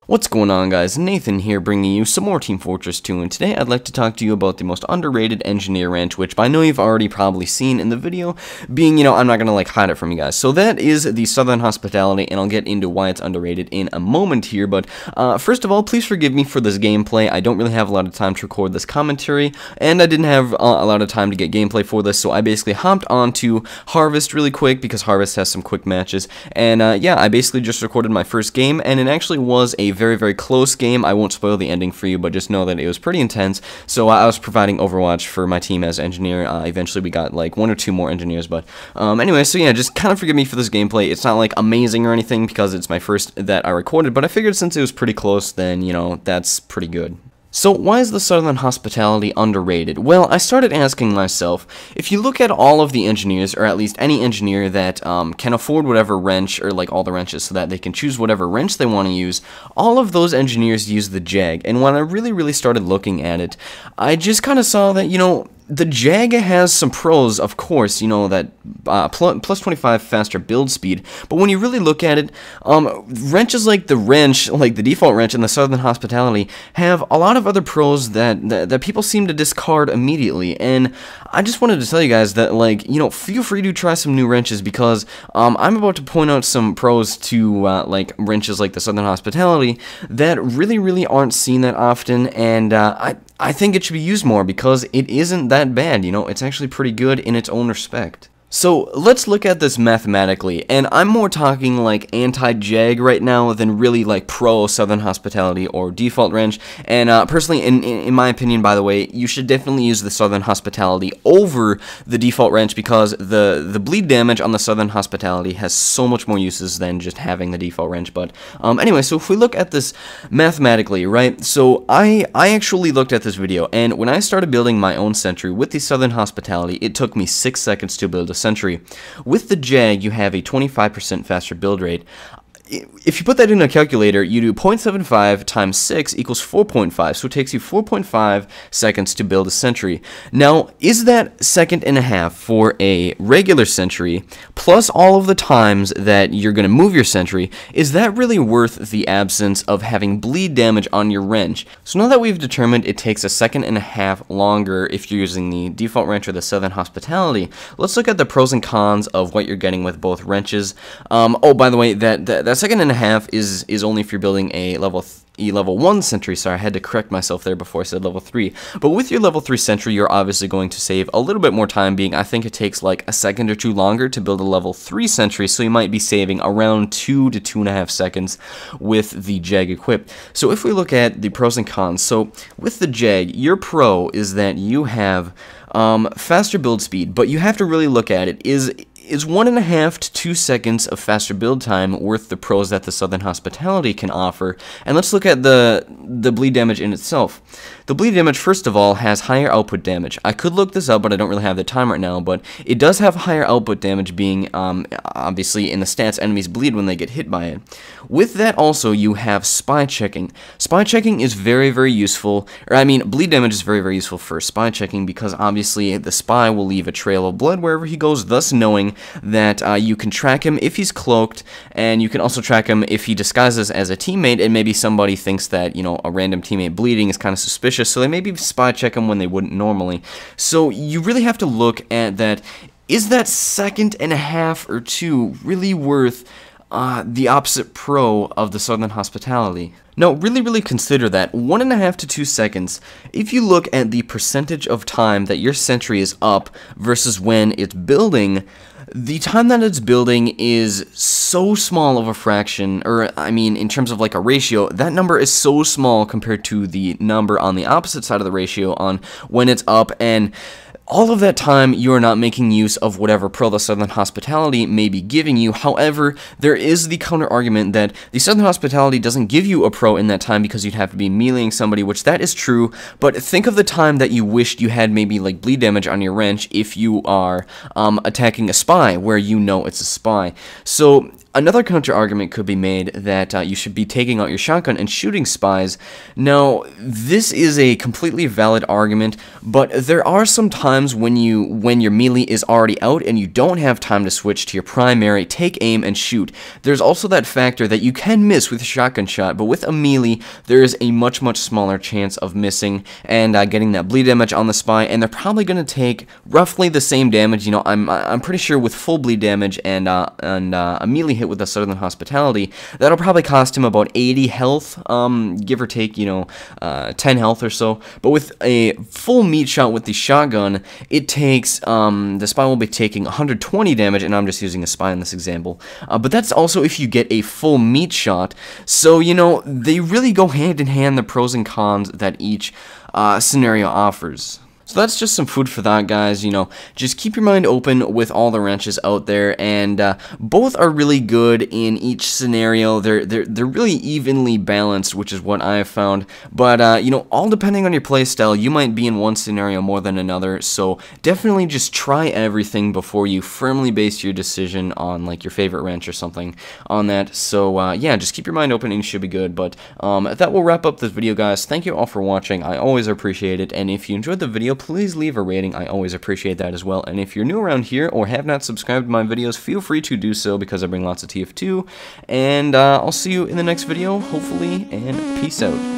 What's going on, guys? Nathan here, bringing you some more Team Fortress 2, and today I'd like to talk to you about the most underrated engineer wrench, which I know you've already probably seen in the video, being, I'm not gonna hide it from you guys. So that is the Southern Hospitality, and I'll get into why it's underrated in a moment here, but first of all, please forgive me for this gameplay. I don't really have a lot of time to record this commentary, and I didn't have a lot of time to get gameplay for this, so I basically hopped onto Harvest really quick, because Harvest has some quick matches, and yeah, I basically just recorded my first game, and it actually was a very close game. I won't spoil the ending for you, but just know that it was pretty intense. So I was providing Overwatch for my team as engineer. Eventually we got like 1 or 2 more engineers, but anyway, so yeah, just kind of forgive me for this gameplay. It's not like amazing or anything because it's my first that I recorded, but I figured since it was pretty close, then that's pretty good. So why is the Southern Hospitality underrated? Well, I started asking myself, if you look at all of the engineers, or at least any engineer that can afford whatever wrench, or like all the wrenches so that they can choose whatever wrench they want to use, all of those engineers use the Jag. And when I really started looking at it, I just kind of saw that, the Jag has some pros, of course, that plus 25 faster build speed, but when you really look at it, wrenches like the default wrench and the Southern Hospitality have a lot of other pros that people seem to discard immediately, and I just wanted to tell you guys that, feel free to try some new wrenches, because I'm about to point out some pros to, wrenches like the Southern Hospitality that really aren't seen that often, and I think it should be used more because it isn't that bad, it's actually pretty good in its own respect. So let's look at this mathematically, and I'm more talking like anti-Jag right now than really like pro Southern Hospitality or default wrench, and personally, in my opinion, by the way, you should definitely use the Southern Hospitality over the default wrench, because the bleed damage on the Southern Hospitality has so much more uses than just having the default wrench. But anyway, so if we look at this mathematically, right, so I actually looked at this video, and when I started building my own sentry with the Southern Hospitality, it took me 6 seconds to build a sentry. With the Jag, you have a 25% faster build rate. If you put that in a calculator, you do 0.75 times 6 equals 4.5, so it takes you 4.5 seconds to build a sentry. Now, is that second and a half for a regular sentry, plus all of the times that you're going to move your sentry, is that really worth the absence of having bleed damage on your wrench? So now that we've determined it takes a second and a half longer if you're using the default wrench or the Southern Hospitality, let's look at the pros and cons of what you're getting with both wrenches. Oh, by the way, that second and a half is only if you're building a level 1 sentry. Sorry, I had to correct myself there before I said level 3. But with your level 3 sentry, you're obviously going to save a little bit more time, being I think it takes like a second or two longer to build a level 3 sentry, so you might be saving around 2 to 2.5 seconds with the Jag equipped. So if we look at the pros and cons, so with the Jag, your pro is that you have faster build speed, but you have to really look at it. Is 1.5 to 2 seconds of faster build time worth the pros that the Southern Hospitality can offer? And let's look at the bleed damage in itself. The bleed damage, first of all, has higher output damage. I could look this up, but I don't really have the time right now, but it does have higher output damage, being obviously in the stats enemies bleed when they get hit by it. With that also, you have spy checking. Spy checking is very useful, bleed damage is very useful for spy checking, because obviously the spy will leave a trail of blood wherever he goes, thus knowing that you can track him if he's cloaked, and you can also track him if he disguises as a teammate, and maybe somebody thinks that, a random teammate bleeding is kind of suspicious, so they maybe spy check him when they wouldn't normally. So you really have to look at that. Is that second and a half or two really worth the opposite pro of the Southern Hospitality? Now, really consider that 1.5 to 2 seconds. If you look at the percentage of time that your sentry is up versus when it's building, the time that it's building is so small of a fraction, or in terms of like a ratio, that number is so small compared to the number on the opposite side of the ratio on when it's up, and all of that time, you are not making use of whatever pro the Southern Hospitality may be giving you. However, there is the counter argument that the Southern Hospitality doesn't give you a pro in that time because you'd have to be meleeing somebody, which that is true, but think of the time that you wished you had maybe like bleed damage on your wrench if you are attacking a spy where it's a spy. So Another counter-argument could be made that you should be taking out your shotgun and shooting spies. Now, this is a completely valid argument, but there are some times when your melee is already out and you don't have time to switch to your primary, take aim, and shoot. There's also that factor that you can miss with a shotgun shot, but with a melee, there is a much smaller chance of missing and getting that bleed damage on the spy, and they're probably going to take roughly the same damage. You know, I'm pretty sure with full bleed damage and a melee hit with the Southern Hospitality, that'll probably cost him about 80 health, give or take, 10 health or so. But with a full meat shot with the shotgun, it takes, the spy will be taking 120 damage, and I'm just using a spy in this example. But that's also if you get a full meat shot. So, they really go hand in hand, the pros and cons that each scenario offers. So that's just some food for thought, guys. Just keep your mind open with all the wrenches out there, and both are really good in each scenario. They're really evenly balanced, which is what I have found. But all depending on your playstyle, you might be in one scenario more than another. So definitely just try everything before you firmly base your decision on like your favorite wrench or something on that. So yeah, just keep your mind open and you should be good. But that will wrap up this video, guys. Thank you all for watching. I always appreciate it, and if you enjoyed the video, please leave a rating. I always appreciate that as well. And if you're new around here or have not subscribed to my videos, feel free to do so because I bring lots of TF2. And I'll see you in the next video, hopefully, and peace out.